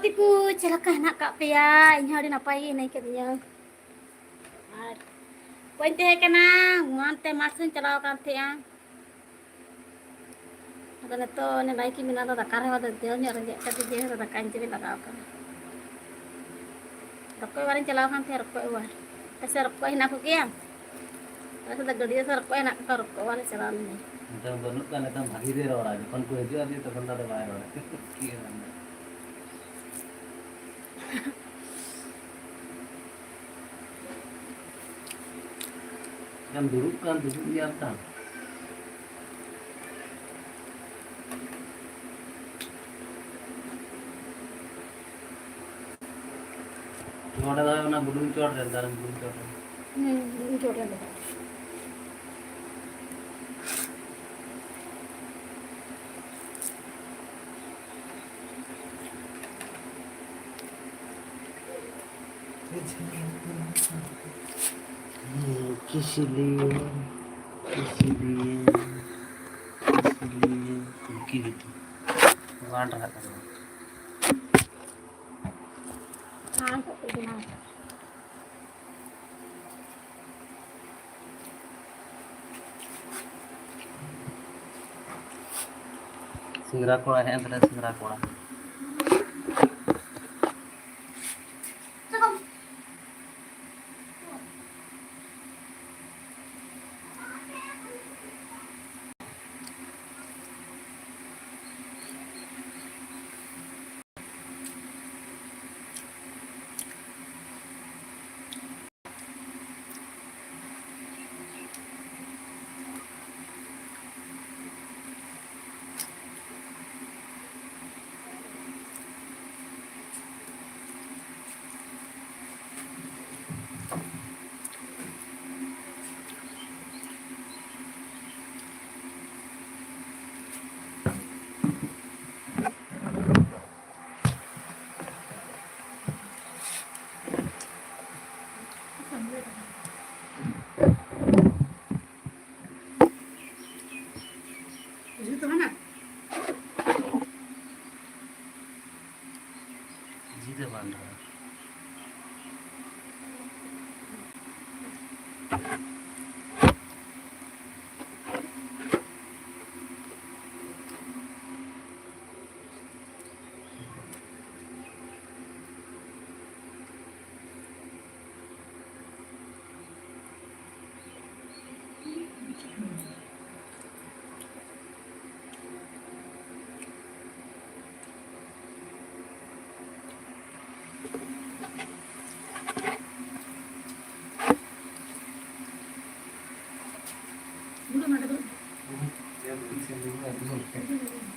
गाती को चलका हेना का पेया इन हड़ी नपाई नहीं कदिया और कोई ते कना मानते मासन चलाव कान थे आ अदो नतो ने बाइक मिना दो दकार हो दो देव ने रंजे कति जे हो दका इंचे लगाव का रकोय वारिन चलाव कान थे रकोय वार ऐसे रकोय हिना को किया ऐसे द गड़िया से रकोय ना का रकोय वाले चलाव नहीं तो बनut kan eta भागी दे रोड़ा जखन को हिजु आदि तखन दा बाय रोड़ा की kan duduk di atas नोड़ा दा ना बुलून चोड़ रे दारम बुलून चोड़ बुलून चोड़ रे किसलिए उनकी भी वांड रहा था हाँ तो बिना सिंगरा कोड़ा है अंदर सिंगरा कोड़ा जीते बांध रहा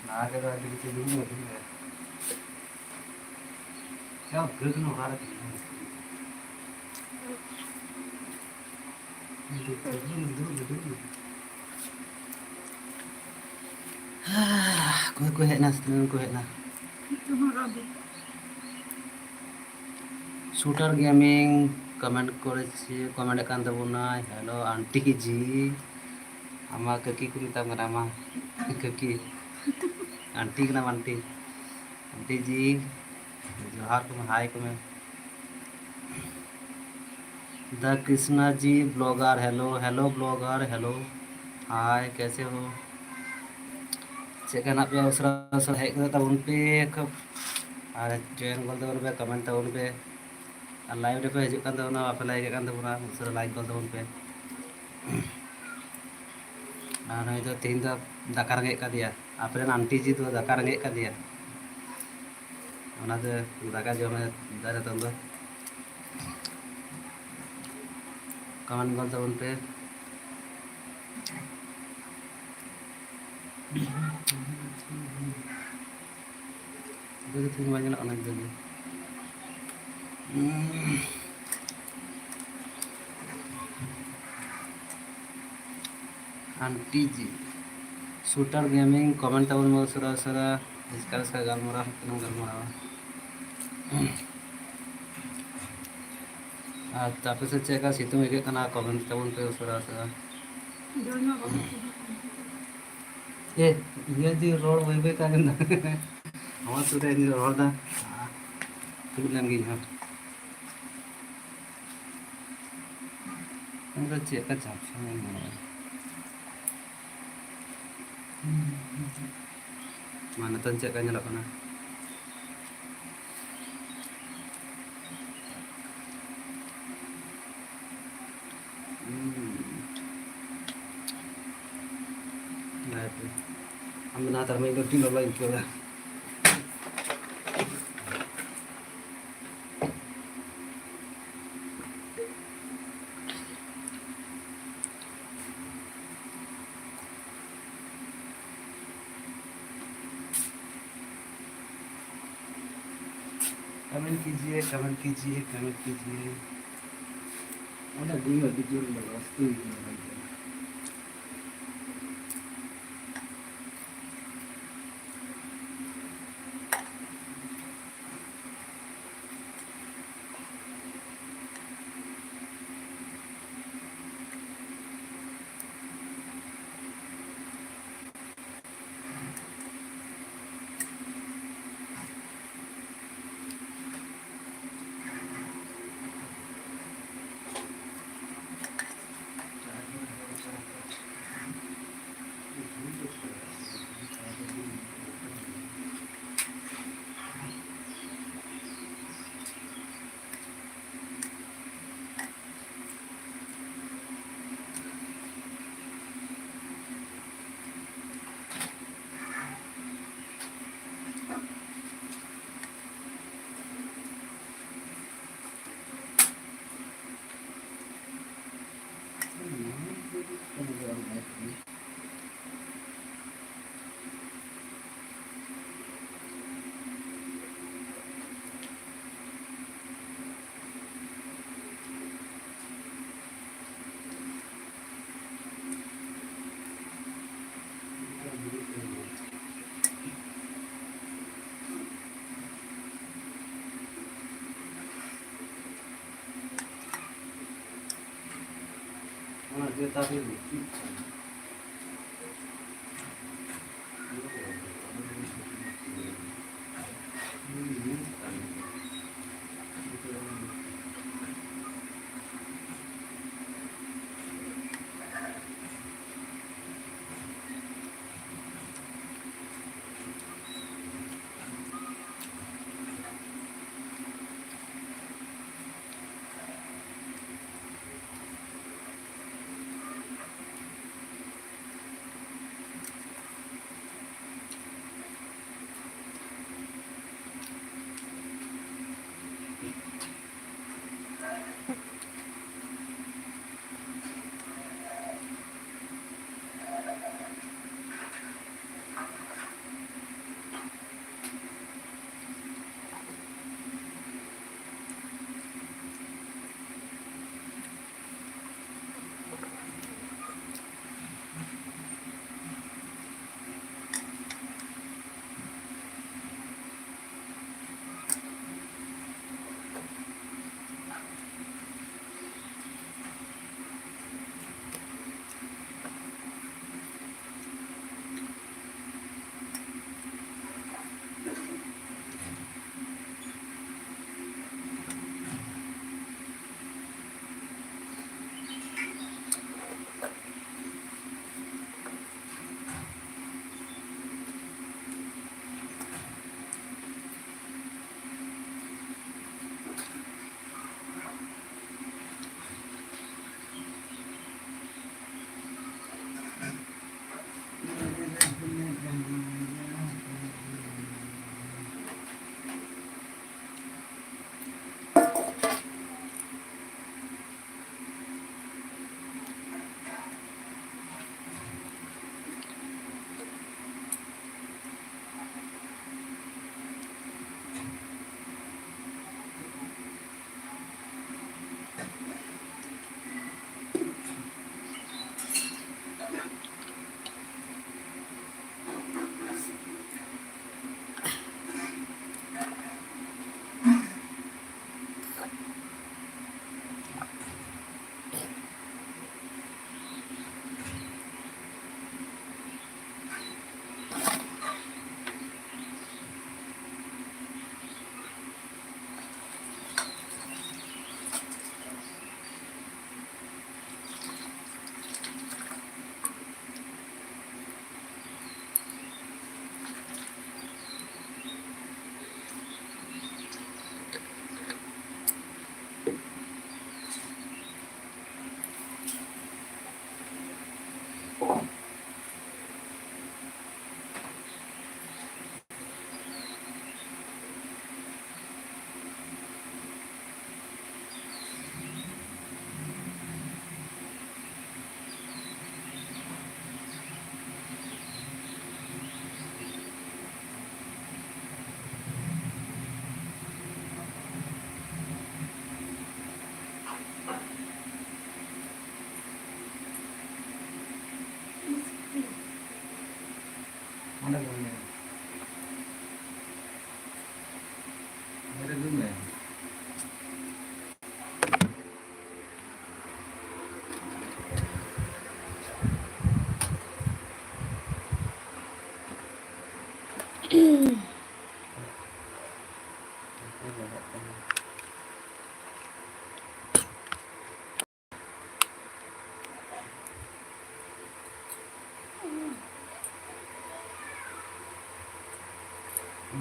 नागरा दिखे दूर है क्या गृह नो भारत कोई है ना कोई है ना शूटर गेमिंग कमेंट करेছি कमेंट কান দেব না हेलो आंटी जी आमा ककी को मिता मरामा ककी आंटी ना आंटी आंटी जी जोहार को हाय को मैं द Krishna ji blogger hello hello blogger hello hi कैसे हो चेकन आप उसरा उसरा हेक करता उन पे और जॉइन कर दो उन पे कमेंट तो उन पे और लाइव रे पे हिजुक कान दो ना आप लाइक कान दो ना उसरा लाइक कर दो उन पे और नहीं तो तीन तो दाका रंगे का दिया आप रे आंटी जी तो दाका रंगे का दिया उन्हें तो दाका जो मैं दारे तो उनको कमेंट कर दो उन पे itu banyak anak jadi aunty ji shooter gaming comment तब में सरा सरा इसका इसका गलमरा गलमरा तापे से चेका सितुंग एक कना कमेंट तब पे सरा सरा ये दी रोड वही पे का हम सुरे नी रोड दा दुबुल लेन गिन हाँ उनका चेक का चाप mana tan cek kanya lakana nah itu ambil natar main kerja lo lain kira comment कीजिए कमेंट कीजिए कमेंट कीजिए Ada dua video pasti. mana dia tadi Ada gimana? Ada gimana?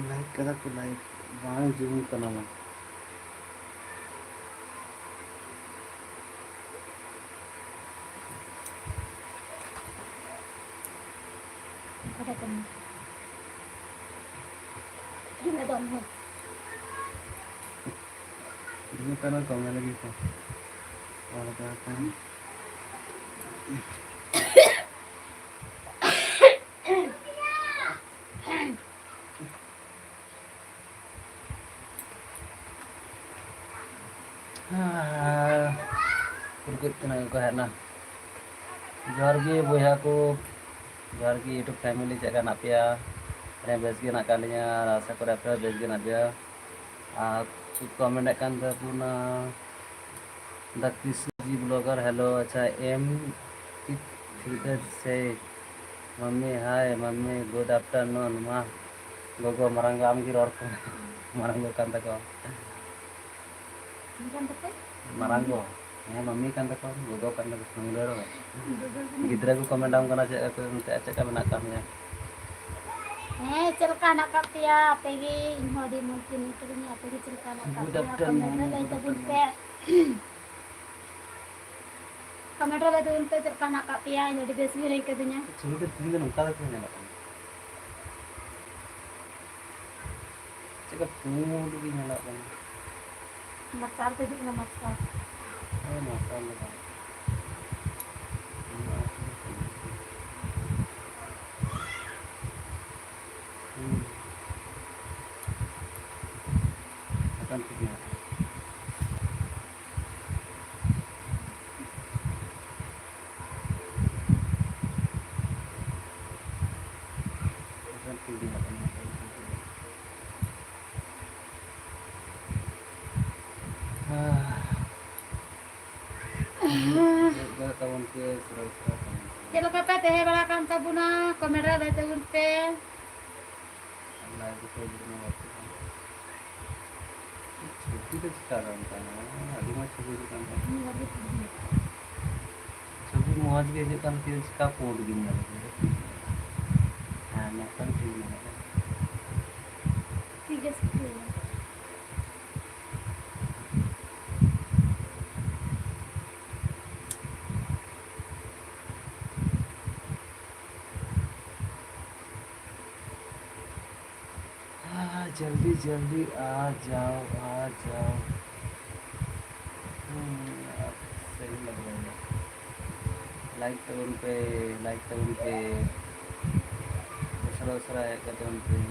Like करा तो लाइक बाहर zoom करना मत Ada kan? Gila dong. Zoom करना कम लगी तो और क्या करना kurkut kena ko hena johar ge boya ko johar ge youtube family cek kan apya ane bes ge nak kalinya rasa ko apya bes ge nak dia aku comment kan ta puna the Krishnaji blogger hello acha m ठीक से mummy हाय mummy good afternoon मा gogo marang am ki ror ko marang go kan ta ko Bukan tapi. maranggo ya mami kan tako gogo kan tako sunggero gidra ko comment am kana cek ko cek ka menak kamnya Cerka nak kapia, pergi inho di mungkin itu ni apa di cerka nak Good kapia. afternoon, Kamera dah good itu afternoon. bunte. Kamera dah itu bunte cerka nak kapia, jadi besi lagi kedunya. sulit ke tinggal nungka ta nya nak cek ka tumu tu ki nyala kan Maksar tu juga maksar. makan lah akan punya akan punya kawan ke serasa Chelo kata teh balakan tabuna, kamera dah itu bunte. Allah itu saya jadi waktu छोटी तो sekarang kan अभी मैं छोटी दुकान पर छोटी मौज के जो kan फिर इसका पोट गिनना लगे हाँ मैं kan ठीक ना Tiga sepuluh. जल्दी जल्दी आ जाओ अब सही लग रहा है लाइक तो उन पे दूसरा है कहते उन पे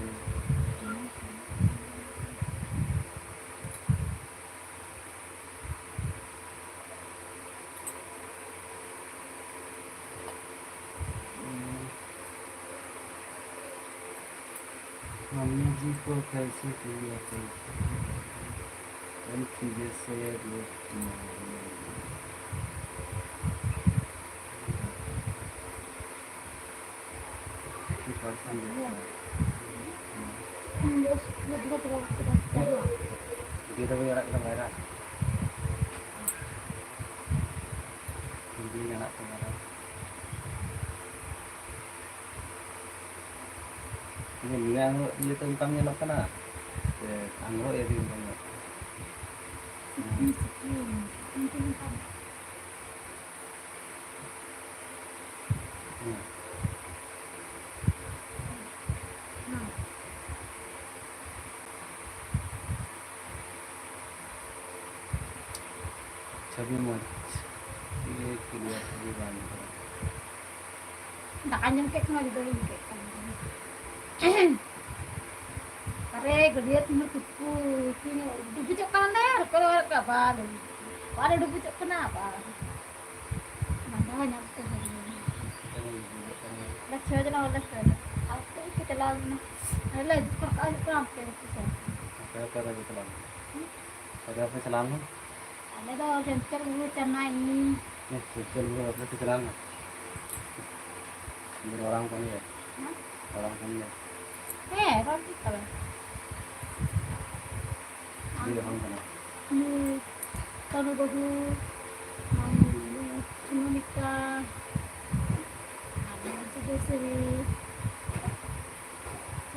मम्मी जी को कैसे किया उन चीज़ें से लोग kita punya anak kita merah ini anak merah ini yang dia tentangnya lo kena angro ya dia tentangnya छवि मत ये क्लियर छवि बांध Tak anyam kek mau juga ini kek. Kare gede tu mertuku, kini dubu cok kander kalau ke balu, balu dubu cok kenapa? Mana banyak tu. Dah cuaca lah, dah cuaca. Aku ikut चला ना अरे इसको काम पे apa lagi telan ada apa telan lo ada तो जंतर वो चना ini sosial lo apa sih telan orang kan ya orang kan ya roti kalau di orang kan ini kalau bahu mau nikah ada juga sih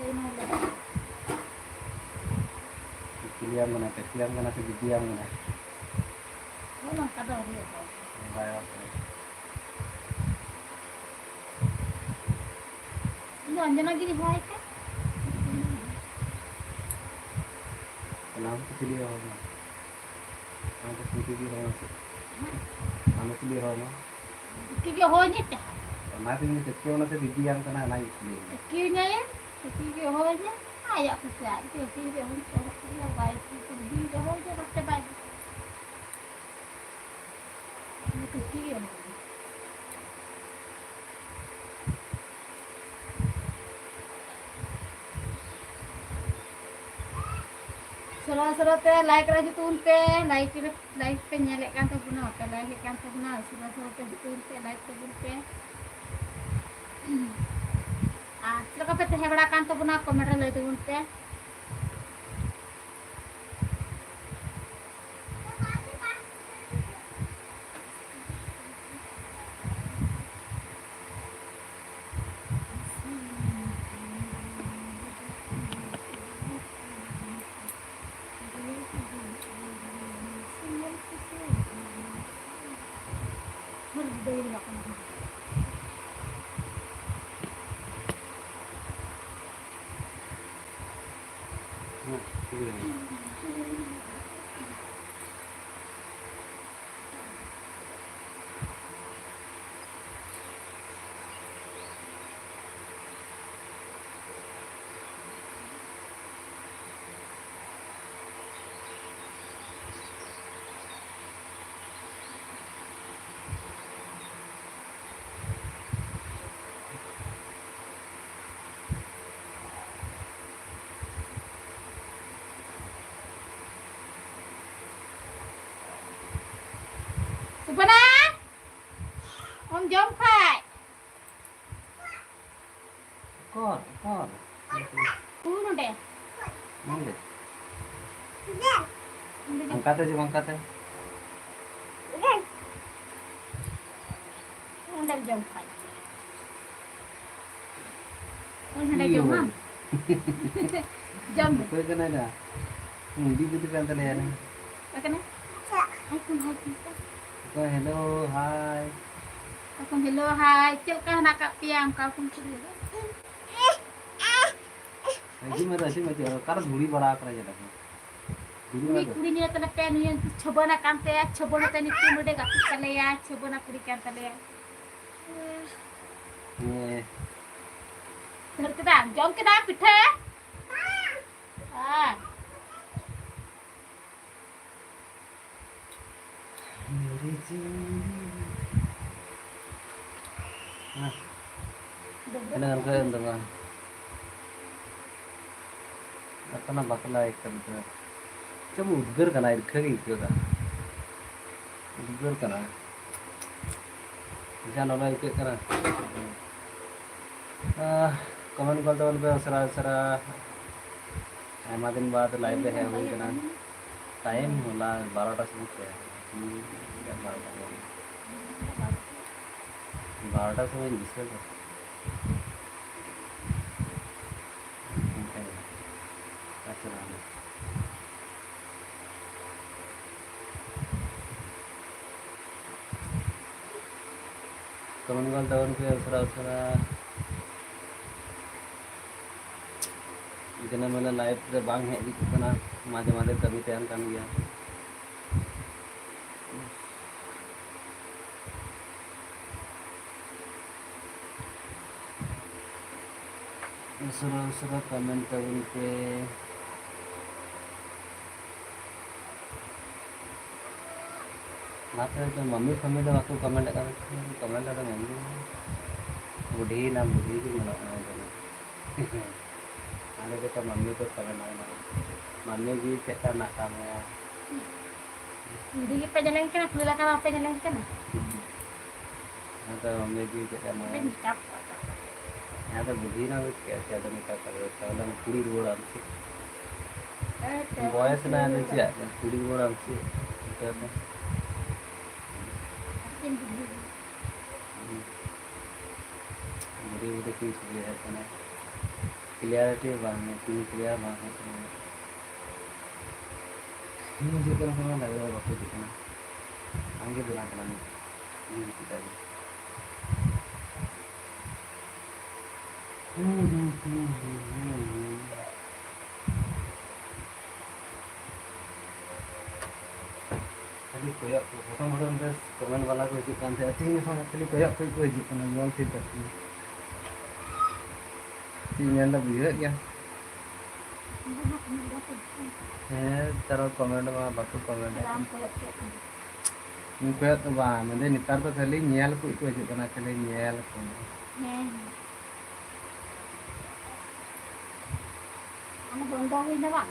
saya mau pilihan mana pilihan mana sih pilihan mana mau kada dia kayak ini anjana gini baik kan kenapa pilih orang apa sih pilih orang sih kamu pilih orang क्योंकि हो जाता nanti ini kecil nanti pilihan karena naik pilih क्यों नहीं क्योंकि हो जाए आया कुछ यार क्योंकि हम तो बाइक की भी हो जाए बच्चे बाइक क्योंकि Sura-sura teh like lagi tuh teh like pe nyalek kan tuh guna pe like kan tuh guna sura-sura teh tuh teh like tuh teh silakan pe teh bड़ा kan tuh guna comment le tuh teh Supana Om jom khai kor Uno deh mana angkat aja Udah jom khai Udah jom mam Jom Kau kan ada di gitu kan terlihat Makan ya Hai Kau hello hai Aku hello hai cil kah nak kak piang kau pun sudah ऐसी में कर धूली बड़ा कर जरा धूली कुड़ी में कुड़ी nya tana pen yang coba kante ya coba tani tinu de gak kale ya coba kuड़ी kan tale ya ये धर के दाम जम के दाम पिठा हां मेरी जिंदगी nah dengan kalian teman apa nama bakal ikan tu coba udgar kan air kering itu kan udgar kan jangan orang itu kan comment करते हुए सरा सरा आयमा दिन बाद लाइव पे है हुई ना टाइम होला 12टा से 12टा से मैं जिससे अच्छा कमेंट करते हुए सरा सरा इतना मतलब लाइव रे बांग है दी कना माजे माजे कभी तैयार कर गया सुरा कमेंट करूँ पे मात्र तो मम्मी फम्मी तो आपको कमेंट कर कमेंट ada मम्मी बुढ़ी ना बुढ़ी की मतलब आने के तो मम्मी को कमेंट आना मम्मी जी चेता ना काम है Hindi pa jalan ka na, pula ka pa jalan ka na. तो मम्मी जी चेता ना Hindi ka. यहाँ तो बुद्धि ना हो कैसे आदमी का करे तो पूरी रोड हमसे बॉयस ना आने से पूरी रोड हमसे कहते बुरी बुरी की चीज़ है तो ना क्लियरिटी बांधने पूरी क्लियर बांधने मुझे तो ना लगेगा बापू दिखना आगे बुला कर नहीं पिताजी खाली कोई प्रथम हड़म बस कमेंट वाला को हिजू कान थे तीन हम खाली कोई हिजू कान मोन थी तक तीन जन बुझे गया है तारो कमेंट में बाकू कमेंट उनको तो बा मैंने नितार तो खाली न्याल को हिजू कान खाली न्याल को Ano bang dahil na ba?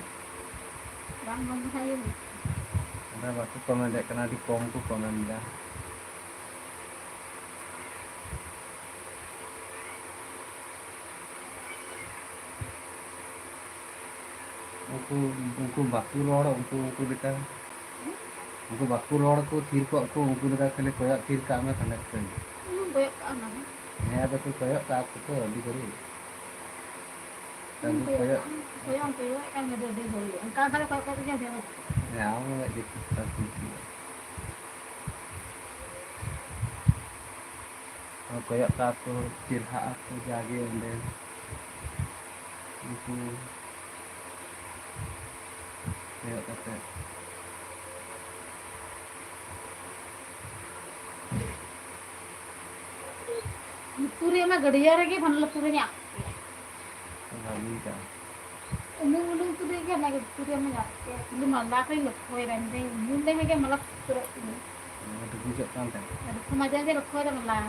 Bang tayo. ada baku comment करना di kom को कमेंट दा उनको बाकू रोड उनको बेटा उनको बाकू रोड को थीर को उनको बेटा खाली कोया थीर का में कनेक्ट कर Ano ba ano? है तो कोया का को अभी करी Ano तब ba कोया Kuya, ang kuya, ang nadede huli. Ang kakala ko ko niya diyan. है आओ मैं देख सब कुछ और कोया का को थीर हा को जागे अंदर उनको कोया का Puri mah gadiya lagi panel puri nya. भाभी का Umung tu dia kan lagi puri mah ya. Lu malah kai lu koi ran dei. Mun dei ke malah puri. तो कुछ काम था Ada kemajuan dia koi ran malah.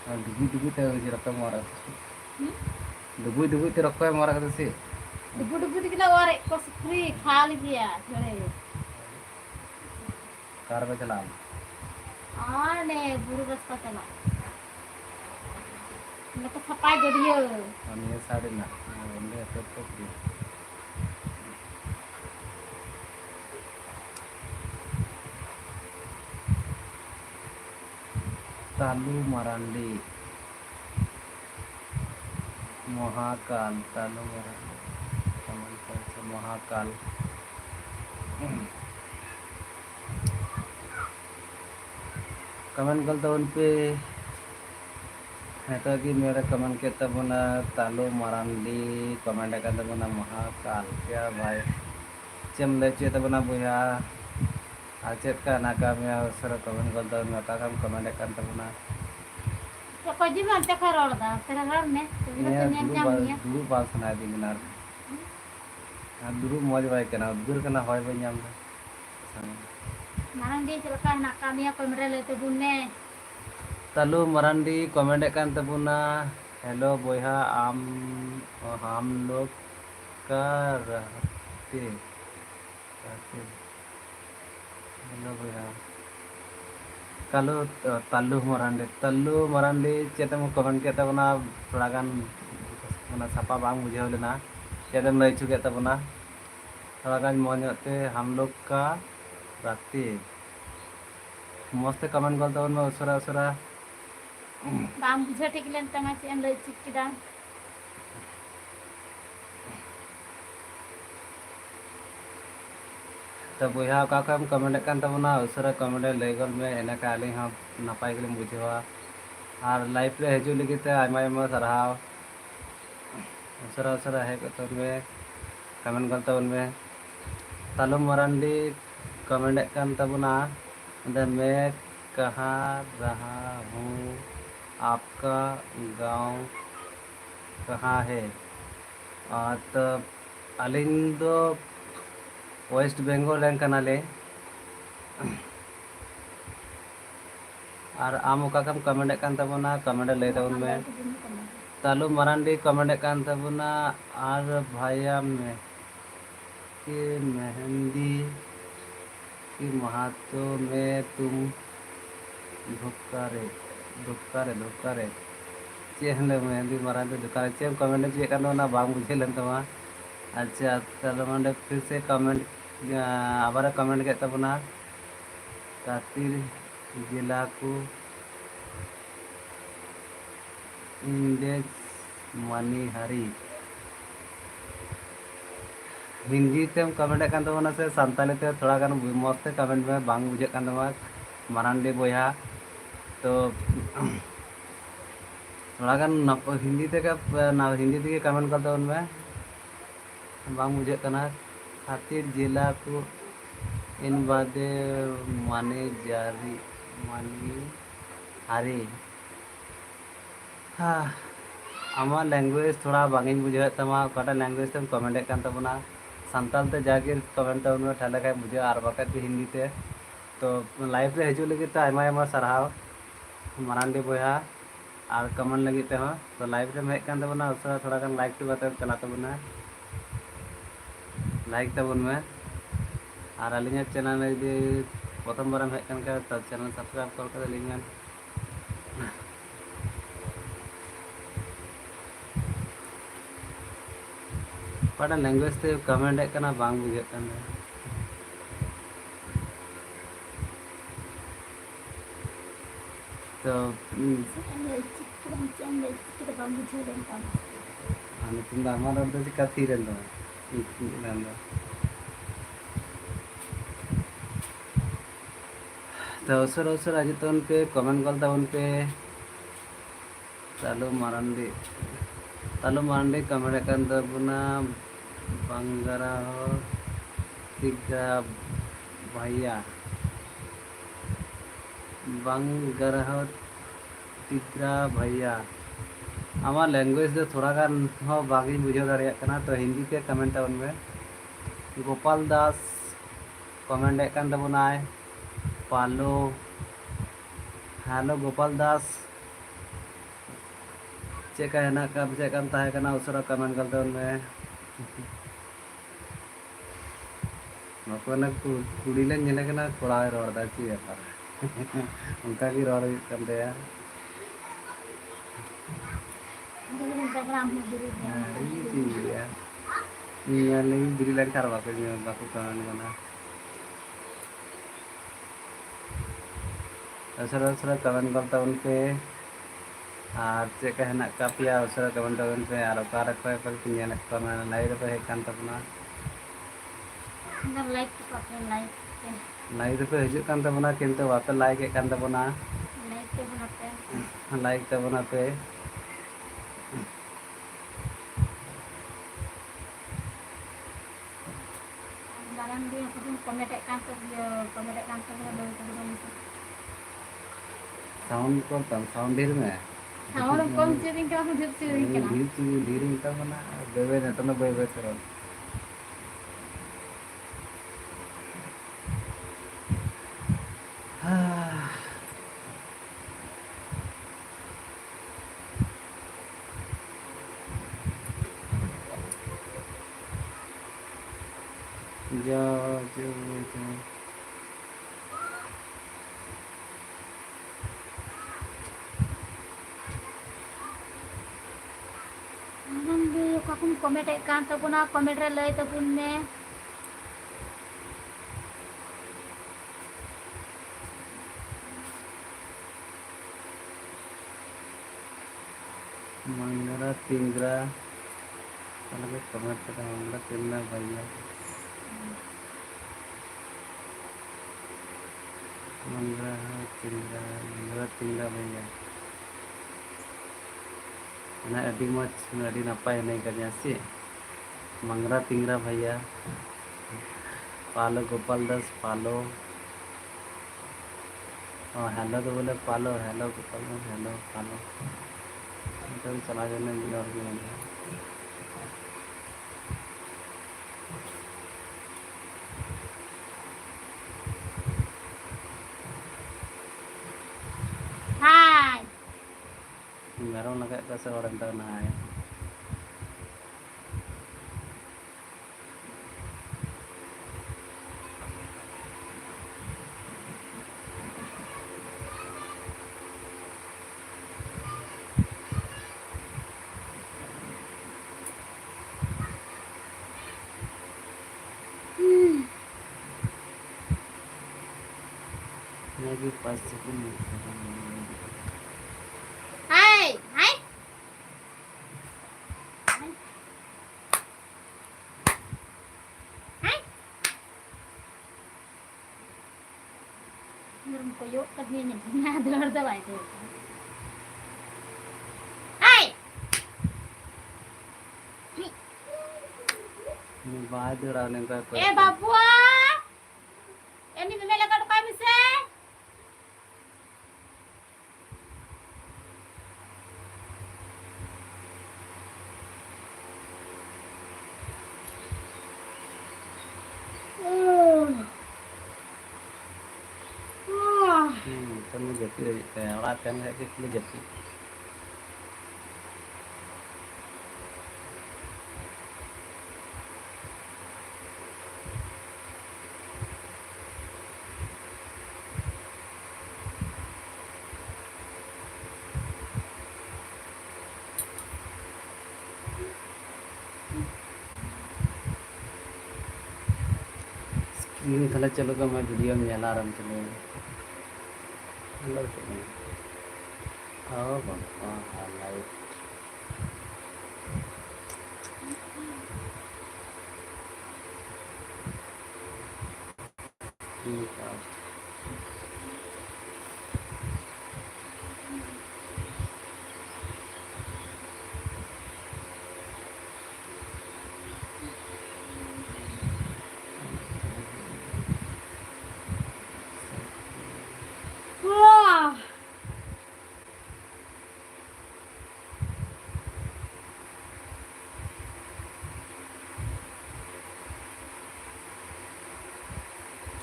और Dubai तो जे रकम मारा दुबई तो रकम मारा करते से Dugu-dugu di kita warik kos free khali dia. Jore. Car पे चला Ane buru rasta chala. Nak sapai gadiya. और ये साढ़े ना बंदे तो फ्री तालू मरांडी महाकाल तालू मरांडी महाकाल कमेंट करता उन पे है तो कि मेरा कमेंट के तब ना तालू मरांडी कमेंट करता बना महाकाल क्या भाई चम ले चे तब ना बुया आचेत का नाका में सर कमेंट करता मैं का हम कमेंट करता बना Ya kau jiwa ante karol dah. Terang ne. ये Terang nyam ya. दुरु बाल सुना दी गिनार दुरु मौज भाई कना दुर कना होय भाई nyam Marang dia celaka nak kami apa mereka itu bunne. तालू Marandi comment kan tabuna hello बोया हम लोग का रहते हेलो बोया कालो तल्लू मरांडी चेतम कमेंट के तबना थोड़ा गान मना सापा बांग बुझे लेना चेतम लई चुके तबना थोड़ा गान मोनते हम लोग का राती मस्त कमेंट कर तबन में उसरा उसरा Bang bisa tikilan tengah si yang lecik kita. तो बुझा का हम कमेंट kan तबना उसरा कमेंट लेगल में एना का आली हम नपाय के बुझेवा और लाइफ रे हजू लगी ते आयमा आयमा सरहाव उसरा उसरा है तो में कमेंट करता उनमें तालू मरांडी कमेंट kan तबना मैं कहाँ रहा हूँ आपका गांव कहाँ है तो अलिंग दो वेस्ट बेंगल रैंक कनाले और आम ओकाकम कमेंट कान तबना कमेंट लय तबन में तालु मरांडी कमेंट कान तबना और भाया में के मेहंदी की महत्व में तुम धुकारे धुकारे धुकारे चेहले मेहंदी मरांडी धुकारे चेम कमेंट चेक करना ना बांग बुझे लन तमा अच्छा तालु मंडे फिर से कमेंट आबार कमेंट के तबना कातिर जिला को इंडेज मनीहारी हिंदी ते कमेंट कान तबना से सांताली ते थोड़ा गान मस्त कमेंट में बांग बुझे कान तमा मरांडी बोया तो थोड़ा गान हिंदी ते हिंदी ते कमेंट कर तबन में बांग बुझे काना खातिर जिला को इन बादे माने जारी मानी हारी हाँ आमा लैंग्वेज थोड़ा बांगिन बुझे तमा काटा लैंग्वेज तेम कमेंट कान तबना सांताल ते जाके कमेंट तबन में ठाले का बुझे और बाका हिंदी ते तो लाइव रे हजू लगी तो आयमा आयमा साराव मरांडी बोया और कमेंट लगी ते हो तो लाइव रे हेज कान तबना उसरा थोड़ा गान लाइक टू बाते चला तबना लाइक तबन में और अलिंग चैनल यदि प्रथम बार हेज कान का तो चैनल सब्सक्राइब कर कर लिंग पड़ा लैंग्वेज ते कमेंट करना बांग बुझे करना तो तुम दामा रोड तो चिका थी रहता है तो अवसर आज तो उन पे कमेंट करता उन पे तालु मारंडी कमेंट kan तबना बंगारा तिग्रा भैया बंगारा तिग्रा भैया आमा लैंग्वेज दो थोड़ा गान हो बागी बुझे दाड़िया कना तो हिंदी ते कमेंट तबन में गोपाल दास कमेंट kan तबनाय पालो हेलो गोपाल दास चेका है ना कब चेकन ताहे कना उसरा कमेंट करते उनमें मकोना कुड़ी ले नेले कना कोड़ा रोड दा ची पर उनका की रोड करते हैं ये चीज है ये नहीं बिरी लग कर बाको कमेंट करना उसरा कमेंट करता उनपे और चेक हेना कापिया उसरा कमेंट उन पे और कार को पर पिन कमेंट लाइव पे कान तबना लाइक तो अपने लाइक लाइव पे हजू कान तबना किंतु वापे लाइक कान तबना लाइक पे बनाते लाइक तबना पे dalam dia pun kमेंट कान तो बोल साउंड करता साउंड ढेर में साउंड कम चेरिंग का हम जब चेरिंग कना ढेर मिटा बना बेबे ने तो बेबे करो जो kakum kमेंट kan tabuna kमेंट रे लय तबुन में मंगरा तिंगरा अलग कमेंट करता मंगरा तिंगरा भैया मंगरा तिंगरा भैया ना अभी मच अभी नपाय नहीं करने से मंगरा तिंगरा भैया पालो गोपाल दास पालो हेलो तो बोले पालो हेलो गोपाल दास हेलो पालो तो चला जाने और भी नहीं मेरम लगा का से और अंदर ना आए lagi pas sekali Hai, hai. Hai. Ngirim koyo tadi nih. Ngador tuh lah itu. Hai. ini बाद रावने का Eh, Babua. Ini memang lagi ada kami sih. kamu jadi kayak latihan kayak gitu jadi ini kalau चलो का मैं video में alarm चलो hello चलो आओ बाबा light ठीक है Wah.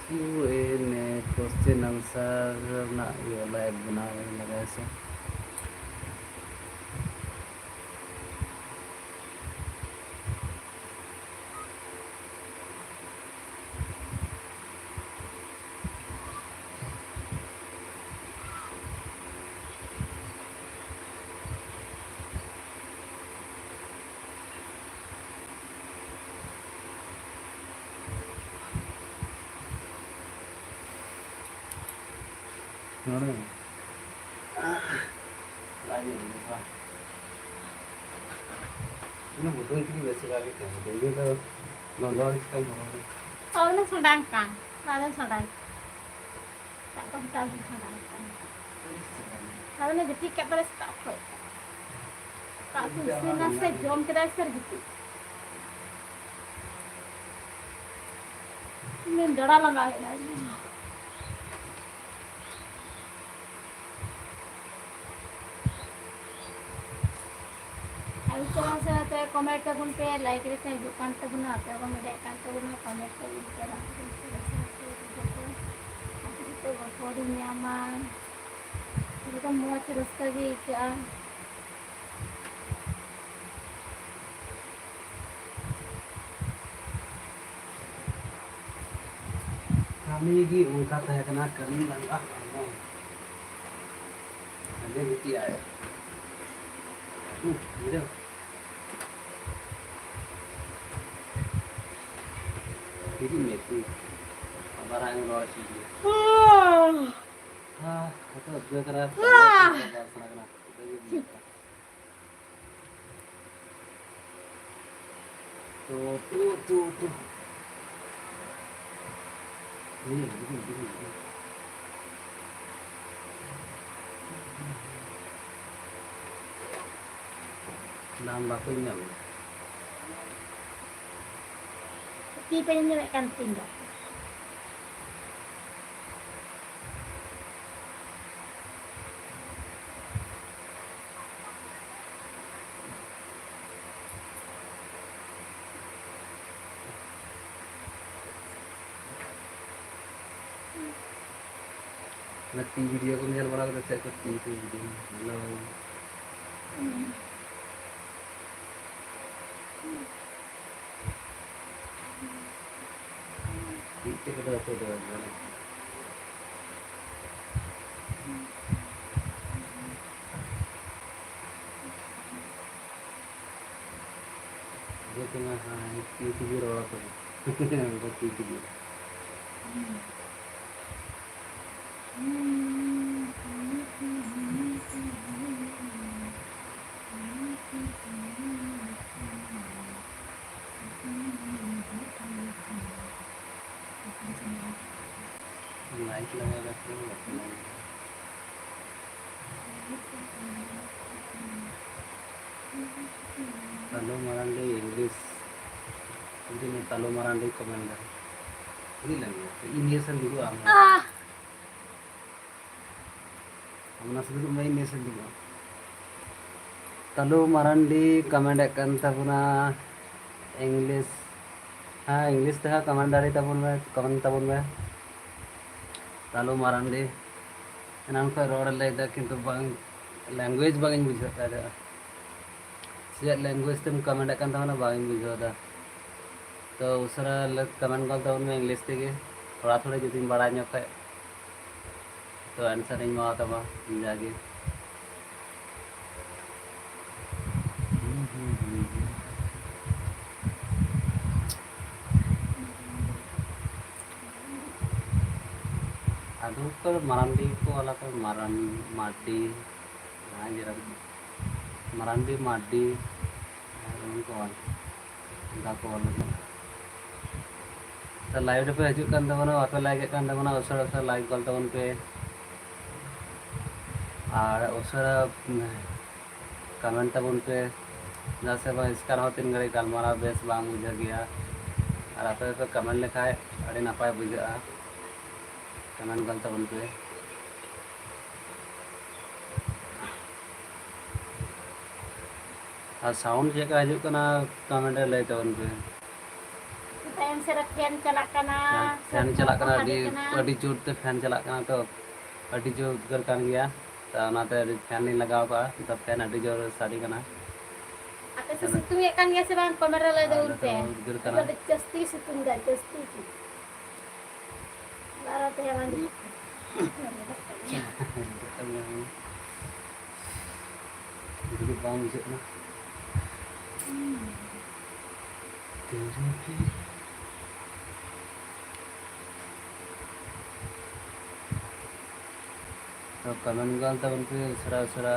ini question answer nak ya live benar lagi sih mana lagi ini pak ini butuh ini biasa lagi kan jadi itu nonton kita nonton Oh, nó sedangkan. Lalu sedangkan. Tak tahu tahu sedangkan. Lalu nih jadi tiket terus tak apa. Tak tuh sih nasi jom kita ser gitu. Ini darah lah lagi. Ayo coba saya tuh komen tabun pe like ini saya bukan tabun apa ya komen dek kan tabun komen tabun kira. Itu recording nyaman. Jadi kan mau terus lagi ya. kami lagi ungkap saya kena kami lagi ada gitu ya gitu jadi meti barang yang luar sih itu dua kerat tuh ini nambah kenyang Tipe yang nyelekan tinggal. ngerti video ko nyal bala ko sa ko video hello Itu kedua kedua. Dia tengah TV rola tu. Buat TV. Light लगा रखते हैं. Talo Marandi English. Ini nih Talo Marandi komander. Ini lagi. Ini sendiri am. Ah, Amna sendiri main ini sendiri. Talo Marandi komander kan tabuna English. हाँ English था कमांडारी तबुन में कमान तबुन में तालू मारंडी एनाम को road ले दा किंतु बांग लैंग्वेज बांग बुझा था से लैंग्वेज तुम कमांड kan था ना बांग बुझा था तो उसरा कमांड कॉल तबुन में इंग्लिश थे के थोड़ा थोड़ा जो तुम बड़ा ᱧᱚᱜ खाए तो आंसर नहीं मारा था जाके aduh kalau Marandi ko wala ko Madi nah jarang Marandi Madi ko wala enggak ko wala तो लाइव पे हजू kan tabona ape like kan tabona usara usara like kol tabon pe আর usara कमेंट tabon पे जैसे बा इसका हो 3 घड़ी गालमारा base बांग बुझा गया और आपे पे कमेंट लिखा है अरे नापाय बुझा कमेंट कल tabon पे और साउंड चेक हजू कना कमेंट ले tabon पे time saya rakyat celak kena. Fan चला कना अड़ी जोर ते फैन चला कना तो अड़ी जोर कर कान गया तो नाते फैन नहीं लगाव का तो फैन अड़ी जोर साड़ी कना Atau sesitung ya kan ya sebang kamera lah daun तो pe. उधर कना Ada justi situng dah justi. Lara teh mandi. jadi bang bisa na तो कमेंट गाल तब उनके सरा सरा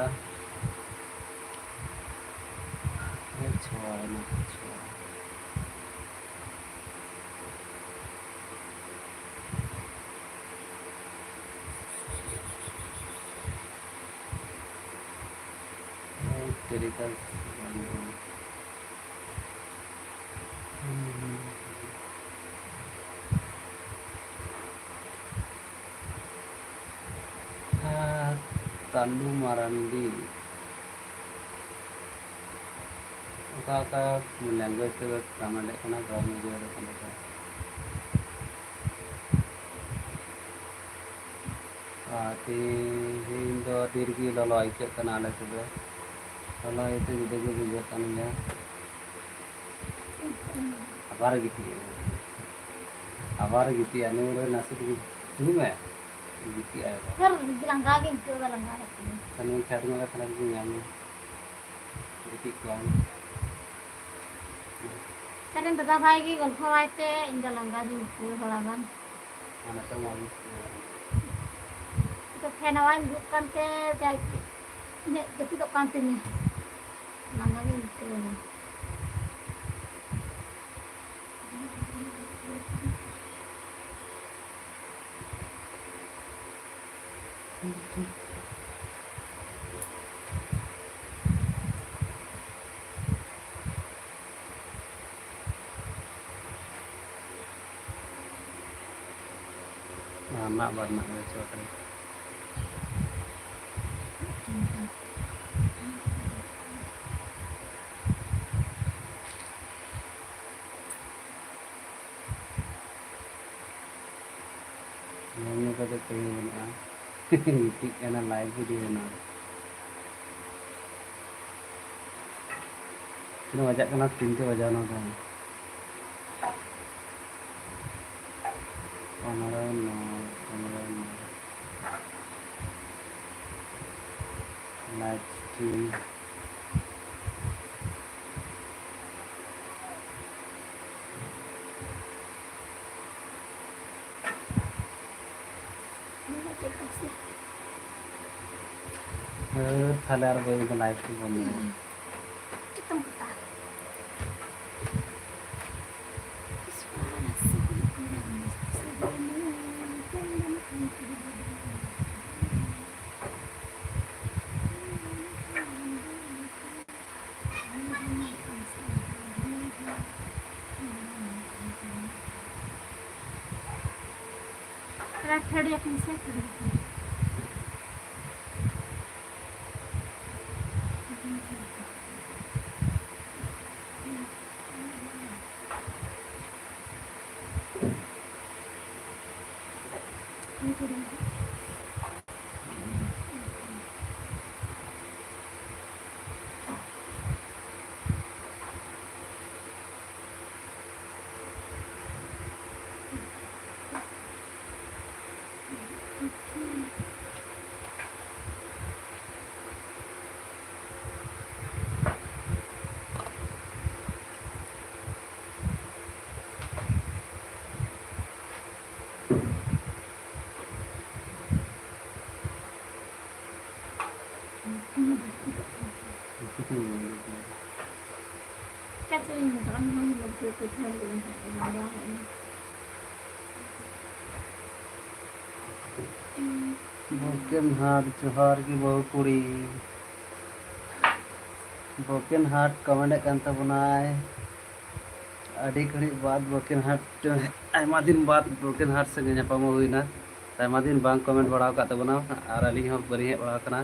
अच्छा ना अच्छा तेरी का तालू मारंडी का लैंग्वेज के कमेंट करना तो मुझे रखना आते इन दो तीर की ललो आई के कनाले से ललो itu juga gue juga kan ya abar gitu ya ini udah nasi ini mah gitu ya Har bilang gaging tu bilang gaging. kan yang cari malah kan lagi nyamuk gitu kan Kadang tetap lagi kalau kau itu indah gaging tu halaman. anak tuh mau Itu kenawan bukan ke jadi ini jadi tu kantinnya. Gaging tu. mak banyak baca kan namanya kata pengen itik karena live video na तीन बजा करना 3 बजा ना था 15 9 live stream थाले और कोई live stream बंद Kita buka. Tadi akan saya Kasi yung naman magpipigyan ko yung pagkakaroon. broken heart जोहार की बहु कुड़ी broken heart comment kan tabunay adi घड़ी बाद broken heart आयमा दिन बाद broken heart से nyapam huina आयमा दिन bang comment बढ़ाव का tabuna ar ali ho bari he बढ़ाव kana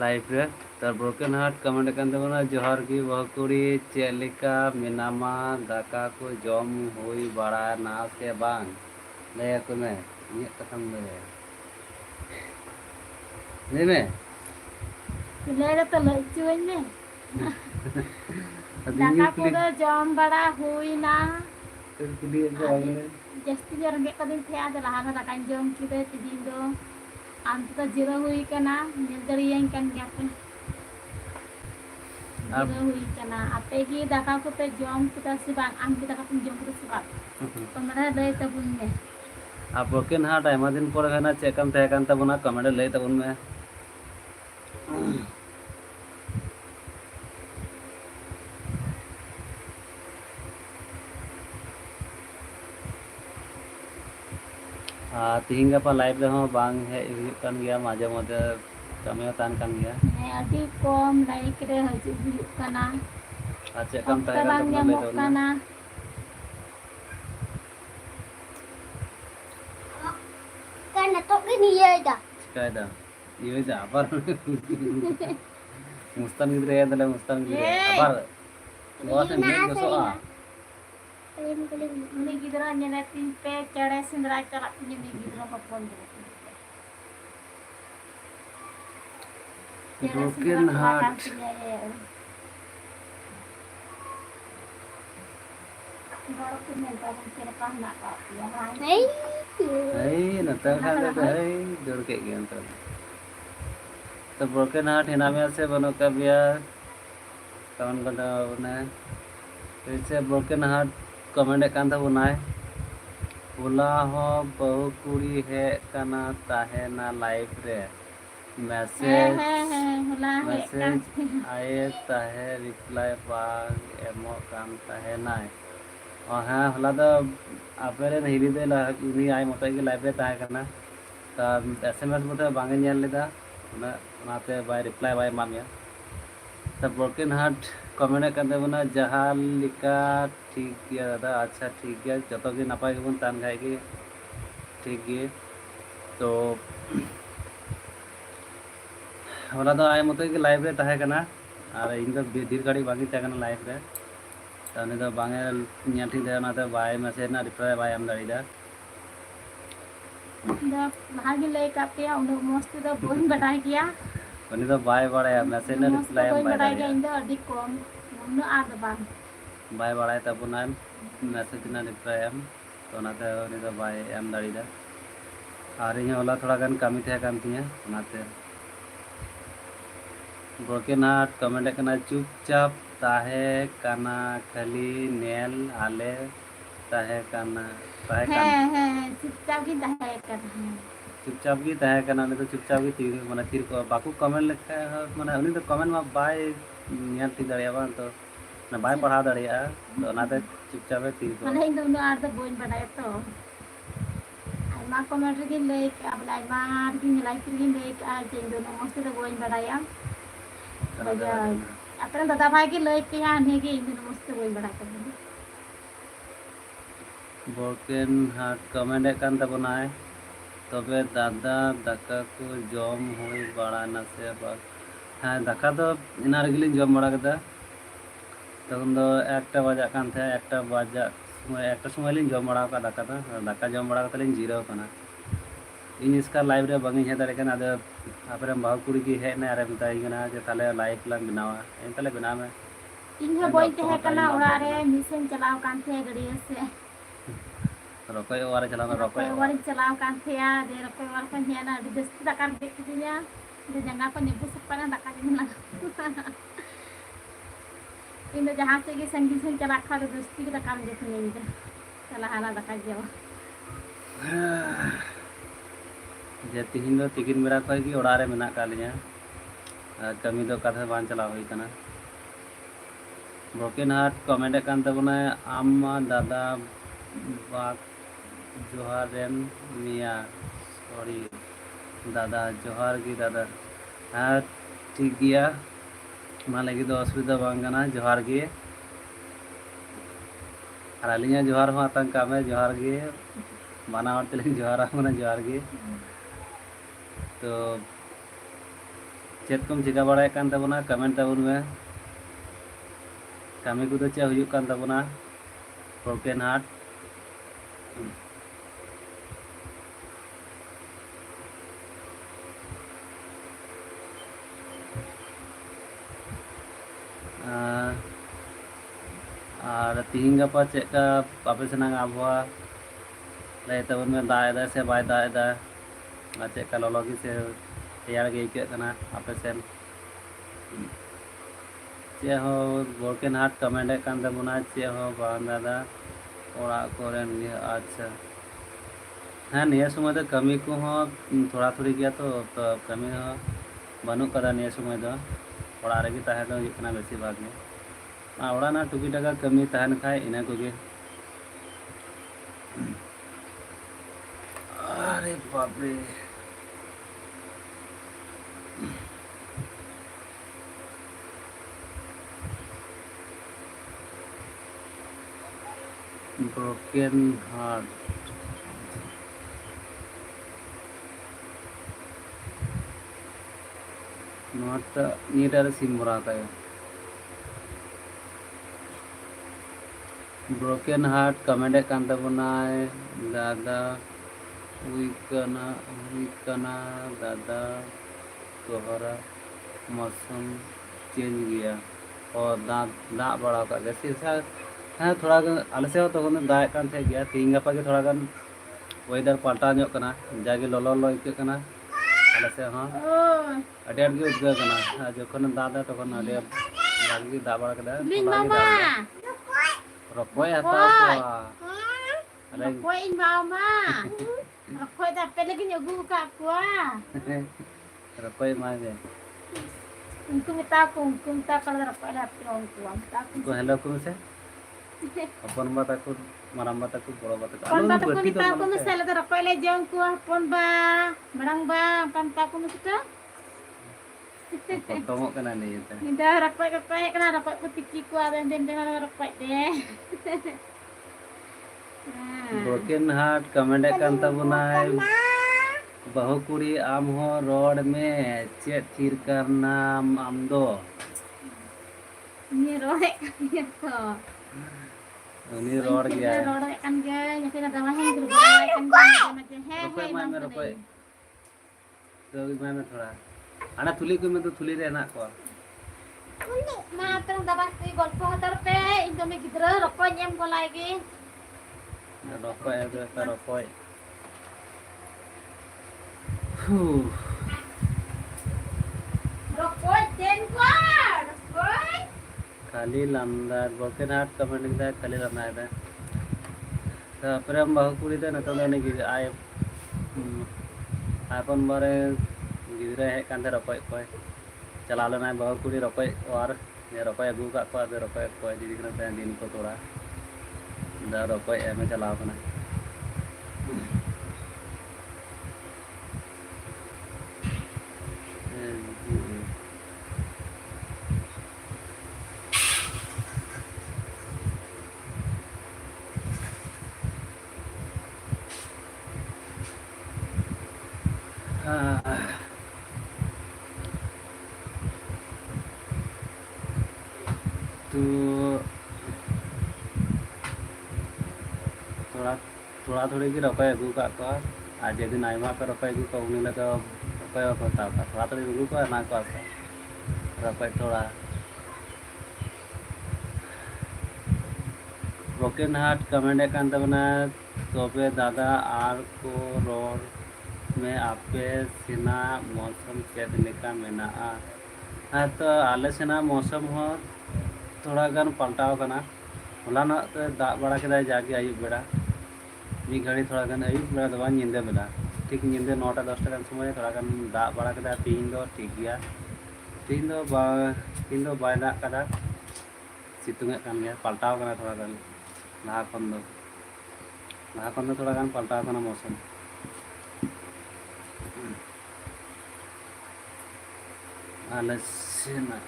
लाइव रे तर broken heart comment kan tabuna जोहार की बहु कुड़ी चेलिका मिनामा दाका को जम हुई बड़ा ना से बांग ले को में ये कथम ले नहीं मैं Lera to lucu ni. Daka ko do jom bada hui na. फिर कुली जाएंगे Jasti jar nge kadin thea de lahan na kan jom kide tidin do. Am to jira hui kana nil dari yang kan gape. Jira hui kana ape gi daka ko pe jom kita si bang am kita ka jom kita si bang. Pamara dai tabun ne. आप broken heart Aima दिन पर है ना चेकम थे kan tabuna comment ले tabun में तीन गपा live रे हो बांग है हुई kan गया माजे मध्य कमे तान kan गया Ne adi kom naik re haju hui kana. आ चेकम थे Okta kan bang tabuna ले nyamuk tabun kana. Kan natok gini ya dah. कायदा ये जा पर मुस्तान गिद्रे है दले मुस्तान गिद्रे पर वो से मेल को सोआ Keling-keling. Ini gidra nyenetin pe cere sindra cara punya ni gidra papon. broken heart Hey. hey ना तब खाते तो hey जोड़ के गया तो broken heart हिना में से बनो कब यार कौन कटा बना फिर से broken heart कमेंट kan था बनाए बोला हो बहु कुड़ी है कना ताहे ना लाइफ रे मैसेज मैसेज आए ताहे रिप्लाई बाग एमो काम ताहे ना और हाँ हला तो आपरे नहीं दे ला उनी आए मत के लाइव रे ताहे करना तब एसएमएस मत बांगे नेल लेदा नाते बाय रिप्लाई बाय मामिया तब broken heart comment kan tabuna जहां लिखा ठीक गया दादा अच्छा ठीक गया जतो के नापाय गेबन तान खाय के ठीक गे तो होला तो आए मत के लाइव रे ताहे करना और इन तो धीर घड़ी बाकी ताहे करना लाइव रे ताने तो बांगे ᱧᱮᱞ ᱴᱷᱤᱠ ᱫᱟᱲᱮ ᱚᱱᱟᱛᱮ ᱵᱟᱭ ᱢᱮᱥᱮᱡ ᱨᱮᱱᱟᱜ ᱨᱤᱯᱞᱟᱭ ᱵᱟᱭ ᱮᱢ ᱫᱟᱲᱮᱭᱟᱫᱟ भागी लय कापिया उन मस्त तो बोन बढ़ाई गया उनी तो बाय बड़ाया मैसेज ᱨᱮᱱᱟᱜ मस्त ᱨᱤᱯᱞᱟᱭ बोन ᱮᱢ ᱵᱟᱭ बढ़ाई गया ᱫᱟᱲᱮᱭᱟᱜᱼᱟ इन दो अडी कम Uno ada bang. ᱵᱟᱭ ᱵᱟᱲᱟᱭ ᱛᱟᱵᱚᱱᱟᱭ ᱢᱮᱥᱮᱡᱽ ᱨᱮᱱᱟᱜ ᱨᱤᱯᱞᱟᱭ ᱮᱢ ᱛᱚ ᱚᱱᱟᱛᱮ ᱩᱱᱤ ᱫᱚ ᱵᱟᱭ ᱮᱢ ᱫᱟᱲᱮᱭᱟᱫᱟ ᱟᱨ ᱤᱧ ᱦᱚᱸ ᱦᱚᱞᱟ ᱛᱷᱚᱲᱟ ᱜᱟᱱ ᱠᱟᱹᱢᱤ ᱛᱟᱦᱮᱸ ᱠᱟᱱ ᱛᱤᱧᱟᱹ ᱚᱱᱟᱛᱮ ᱵᱨᱳᱠᱮᱱ ᱦᱟर्ट कमेंट करना चुपचाप ताहे काना खाली नेल आले ताहे काना चुपचाप की दहाई कर चुपचाप गी ताहे काना उनी तो चुपचाप गी थी माने थिर को बाकू कमेंट लेखा माने उनी तो कमेंट मा बाय नेल थी दाड़िया बान तो ना बाय पढ़ा दाड़िया तो ओनाते चुपचाप थी को माने इन दोनों आर तो बोइन बड़ाय तो आइमा कमेंट रे लay अब आइमा री लाइक री लay जे दोनों मस्त तो बोइन बड़ाया बजा अपने दादा भाई की लay के या ने के इन दोनों मस्त बोइन बड़ा कर ब्रोकन हार्ट कमेंट कान तबनाय तबे दादा दाका को जम होई बड़ा ना से बा हाँ दाका तो इना रेगिलिन जम बड़ा कदा तखन दो एकटा बाजा कान थे एकटा बाजा একটা সময় লিন জম বাড়া দাকা তো দাকা জম বাড়া কতলিন জিরো কানা इन इसका लाइव रे बंगी हे दारे कना आपरे बाहु कुड़ी की हे ना अरे बताई कना जे ताले लाइव लांग बनावा इन ताले बना में इन हो बोई ते कना ओरा रे मिशन चलाव कान थे गड़िया से रकोय वारे चलाना रकोय वारे चलाव कान थे या दे रकोय वार को हे ना दस्ती दाका देख दिया दे जंगा को नेबू सपना दाका दिन लगा इन जहां से की संगीत से चला खा दस्ती का काम देखने इन चला हाना दाका जाओ जे तिहिन दो तिकिन मेरा खय की ओड़ा रे मेना का लिया कमी दो कथा बान चला होई कना ब्रोकन हार्ट कमेंट कान तबना आम्मा दादा बाक जोहार रेन मिया सॉरी दादा जोहार की दादा हाँ ठीक गया मा लगी दो असुविधा बांग कना जोहार की और अलिया जोहार हो आतंक का में जोहार की माना और तेलिंग जोहार मना जोहार की तो चेत कम चिका बड़ा कान तबना कमेंट तबन में कमी को तो चे हुयुक कान तबना ब्रोकन हार्ट और तीन गपा चेका आपे सेना आबहावा लय तबन में दादा से बाय दादा चेका लॉगी से तैयार गे के कना आपे सेन चे हो ब्रोकन हार्ट कमेंट कान तबना चे हो बान दादा ओड़ा कोरेन अच्छा हाँ निया समय तो कमी को हो थोड़ा थोड़ी गया तो कमी हो बनू कदा निया समय दो ओड़ा रे गी ताहे दो हिकना बेसी भाग में ओड़ा ना टुकी टाका कमी तहन खाय इना कोगे अरे बाप रे ब्रोकन हार्ट नॉट नीटर सिमरा का ब्रोकन हार्ट कमेंट कान तबनाय दादा हुई कना दादा तोहरा मौसम चेंज गया और दा बड़ा का जैसे हाँ थोड़ा आले से तो दाग कान थे गया तीन गपा के थोड़ा गान वेदर पाल्टा ᱧᱚᱜ कना जागे ललो लो इके कना आले से हाँ अडे अड गे उद्गार कना जखन दादा तखन अडे लागी दा बड़ा कदा मामा रकोय हता को अरे रकोय इन मामा रकोय दा पे lagi nyogu ka kuah रकोय मागे उनको मिता kalau रकोय दा पे उनको को हेलो को से अपन बात को माराम बात को बड़ो बात को अपन बात को मिता को मिसाल दा रकोय ले jong ku अपन बा बड़ang ba kan ta ko mista टमो कना नहीं है Ninda rakoy kena rakoy ko tiki ko ada den rakoy deh. Broken heart comment कान तबनाय बहु कुड़ी आम हो रोड में चेत थिर करना आम दो Ini roek gitu. उनी रोड गया Roek kan ge, nyaki ada mahin roek kan ge रकोय माय में रकोय तो मैं थोड़ा आना थुली को में तो थुली रे ना को मा तंग दबा ती गल्प हतर पे इंदोमी गिद्रा रको एम को लागे रॉकोय है तो रॉकोय Huh. रको देन को रको खाली लंदा बोके नाट कमेंट दे खाली लंदा है तापर हम बहु कुड़ी दे नतो ने कि आय आपन बारे गिद्रा है कांदे रकोय कोय चला लेना बहु कुड़ी रकोय और ये रकोय अगू का को दे रकोय कोय दीदी कना पे दिन को थोड़ा दा रकोय एमे चलाव कना तो थोड़ा थोड़ी की रकोय अगू का को आज दिन आयमा पे रकोय अगू को उनी लगा रकोय को ताता थोड़ा थोड़ी अगू को ना को रकोय थोड़ा ब्रोकन हार्ट कमेंट कान तबना तबे दादा आर को रोड में आपे सेना मौसम चेद लेका मेना हाँ तो आले सेना मौसम हो थोड़ा गान पलटाव कना होला ना तो दाग बड़ा के जाके आयुब बेड़ा मी घड़ी थोड़ा गान आयुब बेड़ा दबा निंदे बेला ठीक निंदे 9टा 10टा गान समय थोड़ा गान दाग बड़ा के तीन दो ठीक गया तीन दो बाय दाग कदा सितुंग कान गया पलटाव कना थोड़ा गान लहा खन दो थोड़ा गान पलटाव कना मौसम आले सेना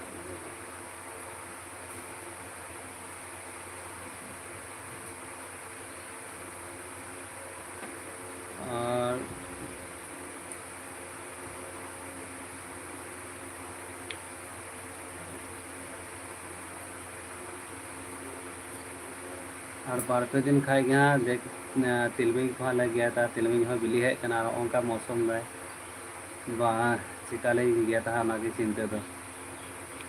और बार पे दिन खाए गया देख तिलमिंग को लग गया था तिलमिंग हो बिली है कना उनका मौसम में बा चिकाले गया था ना की चिंता तो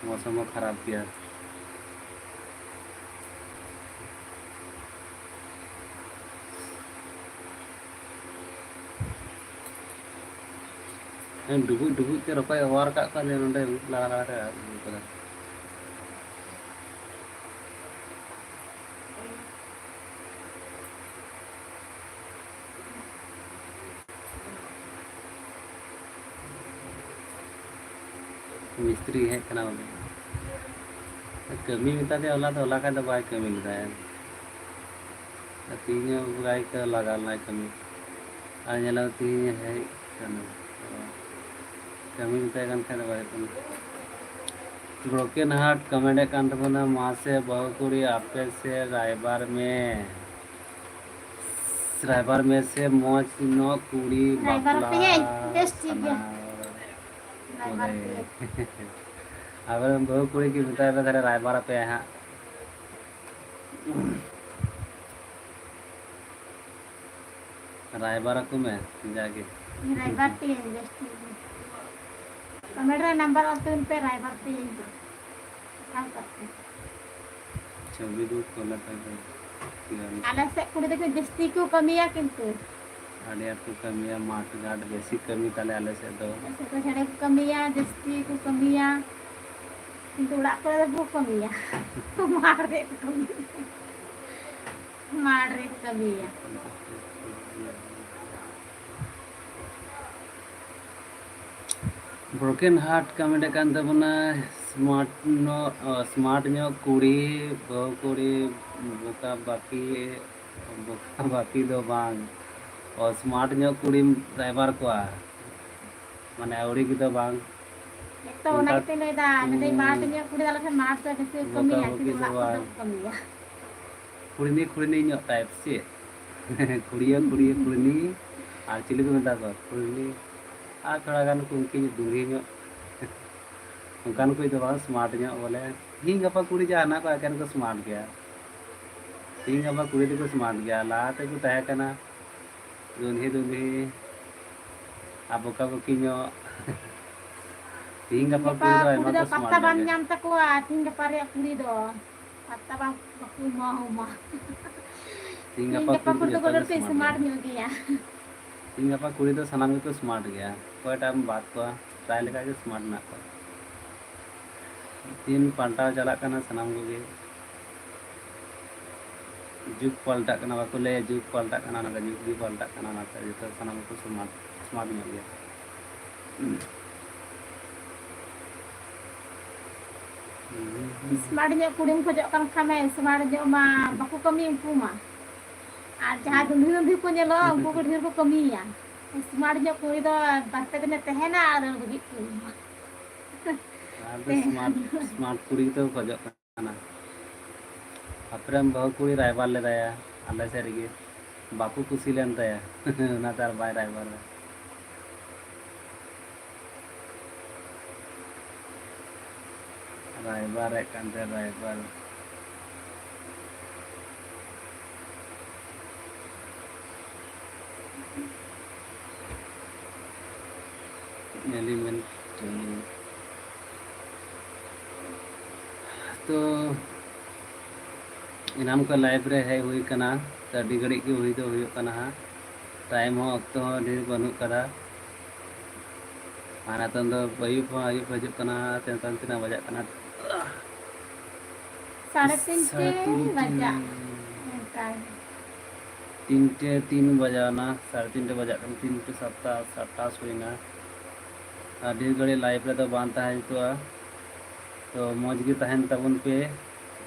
मौसम खराब किया डुबुक के रपाय वार का ले नोंडे लड़ा लड़ा के मिस्त्री है कना बोले कमी मिता दे ओला तो ओला का बाय कमी मिता है तीन गाय का लगा ना कमी आ नेला तीन है कना कमी मिता गन का बाय कमी ब्रोकन हार्ट कमेंट कान तबना मासे बहु कुड़ी आपे से रायबार में से मौज नो कुड़ी रायबार पे टेस्ट गया अब बहु कुड़ी की मिता है तेरे रायबार पे है रायबार को मैं जाके रायबार पे मेरा नंबर और तुम पे रायबार पे काम करते छवि दूध कोला था आला से कुड़ी देखो जस्ती को कमिया किंतु आड़े को कमिया माट गाट बेसी कमी ताले आले से तो छड़े को कमिया जस्ती को कमिया किंतु उड़ा को कमिया मार रे कमिया ब्रोकन हार्ट कमेंट कान तबना स्मार्ट नो कुड़ी बहु कुड़ी बोका बाकी दो बांग और स्मार्ट नो कुड़ी ड्राइवर को माने आवड़ी की तो बांग तो ना के ले दा ने मार्ट नो कुड़ी दाला से मार्ट से जैसे कमिया कि उड़ा कमिया कुड़ी नहीं नो टाइप से कुड़ी और चिली को मेता को कुड़ी और थोड़ा गान कुंकी दूरी नो उनकान को तो बांग स्मार्ट नो बोले हिंग गपा कुड़ी जाना को आकर को स्मार्ट गया हिंग गपा कुड़ी तो स्मार्ट गया लाते को तय करना दुन्ही अब बोका बोकी Ting gapa Gapa kuri kuri do do ema ko pata smart bang lagi. nyam takua ting gapa ria kuri do. Pata bang baku mau. Ting Ting gapa gapa kuri kuri do do jota kolor ge te smart smart gaya. nyok gaya. Ting gapa kuri do sanam ge ko smart gaya. Koy time baat ko try leka ge smart na ko. Tin paltaw jalak kana sanam ge juk paltak kana bako le juk paltak kana na juk gi paltak kana na ta jota sanam ko smart smart nyok gaya. Smart nyok kuring khojok kan kame smart nyok ma baku kami unku ma. Ar jaha dulhi ko nyelo unku ko dhir ko kami ya. Smart nyok kuri do barte dine tehena ar bagi ku. Ada smart kuri to khojok kana. Apram bahu kuri raibar le daya alle se rige baku kusi len daya na tar bai raibar raibar ek kan te raibar element तो इनाम का live रे है हुई कना तो अभी घड़ी की हुई तो हुई कना हा टाइम हो अक्तो हो ढेर बनू कदा आना तन दो अयुब हजू कना तेंसन तना बजा कना 3:30 baca. तीन बजाना 3:30 बजा कन 3:27 हुईना ढेर घड़ी लाइव रे तो बांधता है तो मौज गी तहन तबन पे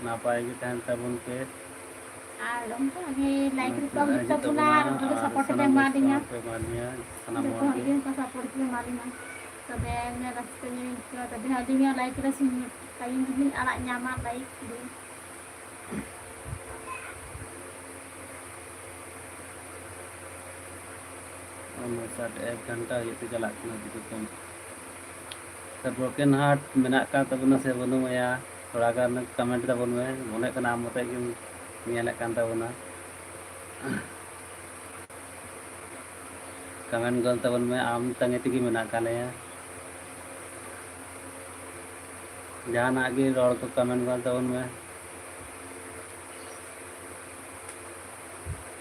नापाय गी तहन तबन पे Ar onka age like ri pag tabuna ar bagi support te madinya. sanam Joko hor hagin ka support te madinya. Tabe ne rastanya ko tabe hadinya like ra sim kayin gini anak nyama like di. साथ 1 घंटा ये तो चला gitu kan तो broken heart मेना का तबना से बनु या थोड़ा गान कमेंट तबन में मने कना मते कि नियले कान तबना कमेंट गल तबन में आम तंगे तिगी मेना काले जहां आगे रोड को कमेंट गल तबन में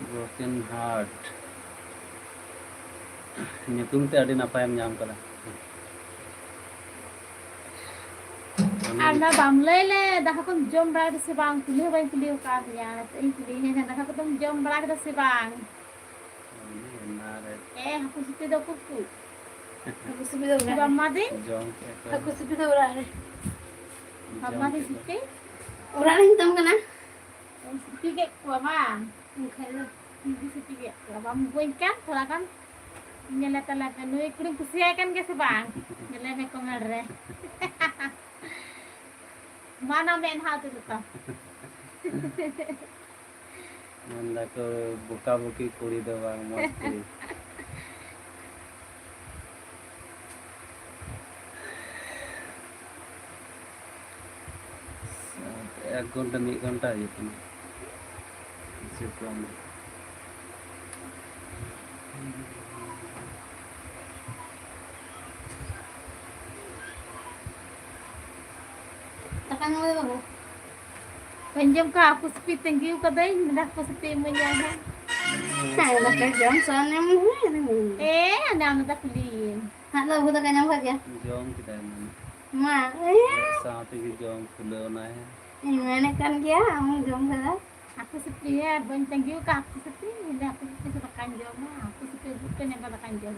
broken heart nyutung te adi napai nyam kala Ar na bam lele dah kon jom bra se bang kuli bang kuli ka ya to in kuli he dah ko tum jom bra ke se bang aku situ do kuku Aku sudah udah. bam made jom Aku sudah udah. bam made situ Orang yang tahu kan? situ ke ko bang Mungkin. ini situ ke bam goin kan thola kan nyala tala kan noi kuring kusiya kan ke se bang nyala me ko ngadre mana men ha tu ta manda ko buka buki kuri do bang mos kuri एक घंटा 1 घंटा ये तो इससे कम Tekan mau babu. Panjam ka aku sepi thank you ka dai ndak ko sepi mo nya ha Nah, makan jam soalnya mungkin. ana na ta kuli Halo, udah kanyang kerja. Germ की time में Ma, साथ ही germ खुले होना है gimana kan dia? Kamu jam berapa? aku sepi ya ban thank you ka aku sepi ndak aku sepi sa kanjo ma aku sepi bukan yang kata kanjo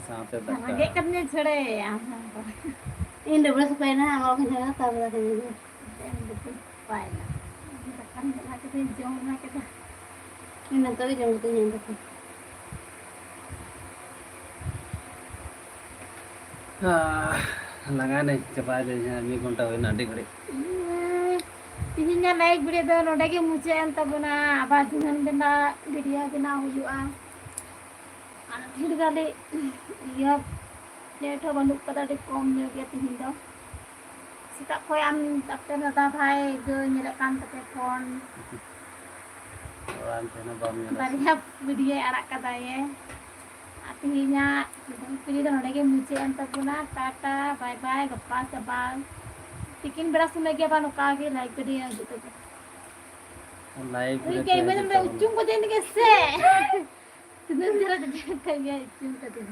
साथ है lagi kan ni chore ya Ini udah berapa supaya nah kalau kerja tahu berapa ini. dan betul pai na kan lagi tu jom na kita Ini nanti jam itu nyampe. लगा नहीं चपा दे 1 घंटा हुई ना घड़ी तिहिnya naik video do node ge muche an tabuna abar dingan benda video bina huyua ana dhir gale iya net ho banuk kada de kom nyok ya tihin do sita khoi am tapte nata bhai go nyele kan take phone orang थे ना बम bariya video arak kada ye tihinya video ᱫᱚ ᱱᱚᱰᱮ ᱜᱮ ᱢᱩᱪᱟᱹᱫ ᱮᱱ ᱛᱟᱵᱚᱱᱟ ᱴᱟᱴᱟ ᱵᱟᱭ ᱵᱟᱭ ᱜᱟᱯᱟ ᱥᱟᱵᱟᱝ ᱛᱤᱠᱤᱱ ᱵᱮᱲᱟ ᱥᱚᱢᱚᱭ ᱜᱮ ᱟᱵᱟᱨ ᱱᱚᱝᱠᱟ ᱜᱮ ᱞᱟइव ᱵᱷᱤडियो ᱦᱤᱡᱩᱜ ᱛᱟᱵᱚᱱᱟ लाइव ᱩᱱᱤ कैमरे में उच्चुम को देने के से तुम जरा जगह कर गया उच्चुम का दिन